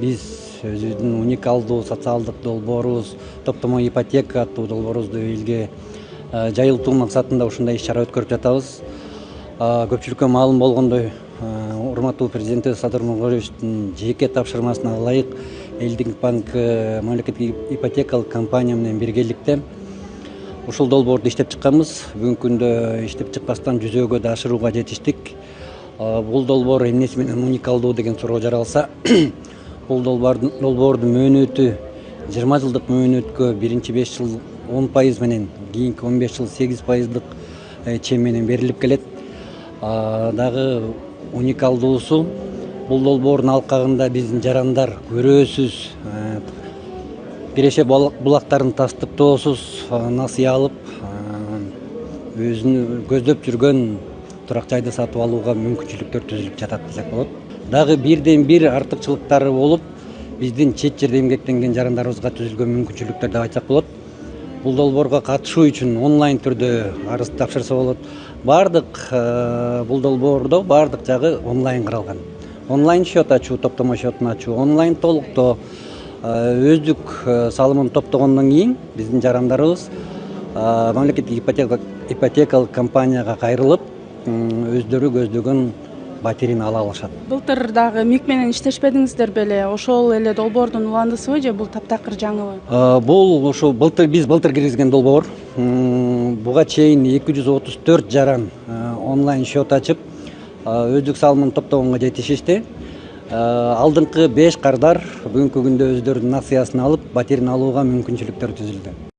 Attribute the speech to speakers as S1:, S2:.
S1: Биз өзүбүздүн уникалдуу социалдык долбоорубуз топтомо ипотека аттуу долбоорубузду элге жайылтуу максатында ушундай иш чара өткөрүп жатабыз. Көпчүлүккө маалым болгондой, урматтуу президентибиз Садыр Нуркалиевичтин жеке тапшырмасына ылайык Элдик банк мамлекеттик ипотекалык компания менен биргеликте ушул долбоорду иштеп чыкканбыз. Бүгүнкү күндө иштеп чыкпастан жүзөөгө да ашырууга жетиштик. Бул долбоор эмнеси менен уникалдуу деген суроо жаралса, бул долбоордун мөөнөтү 20 жылдык мөөнөткө биринчи 5 жыл 10% менен, кийинки 15 жыл 8%дык чен менен берилип келет. Дагы уникалдуусу, бул долбоордун алкагында биздин жарандар көрөөсүз, Киреше булактарын тастыктоосуз насыя алып, өзүнүн көздөп жүргөн турак жайды сатып алууга мүмкүнчүлүктөр түзүлүп жатат десек болот. Дагы бирден бир артыкчылыктары болуп, биздин чет жерде эмгектенген жарандарыбызга түзүлгөн мүмкүнчүлүктөр деп айтсак болот. Бул долбоорго катышуу үчүн онлайн түрдө арыз тапшырса болот. Бул долбоордо бардык жагы онлайн каралган. Онлайн счет ачуу, топтомо счетун ачуу, онлайн толуктоо, өздүк салымын топтогондон кийин биздин жарандарыбыз мамлекеттик ипотекалык компанияга кайрылып, өздөрү көздөгөн батирин ала алышат.
S2: Былтыр дагы МИК менен иштешпедиңиздер беле? Ошол эле долбоордун уландысыбы же бул таптакыр жаңыбы?
S1: Бул ошо биз былтыр киргизген долбоор. Буга чейин 234 жаран онлайн счет ачып, өздүк салымын топтогонго жетишишти. Алдыңкы 5 кардар бүгүнкү күндө өздөрүнүн насыясын алып, батирин алууга мүмкүнчүлүктөр түзүлдү.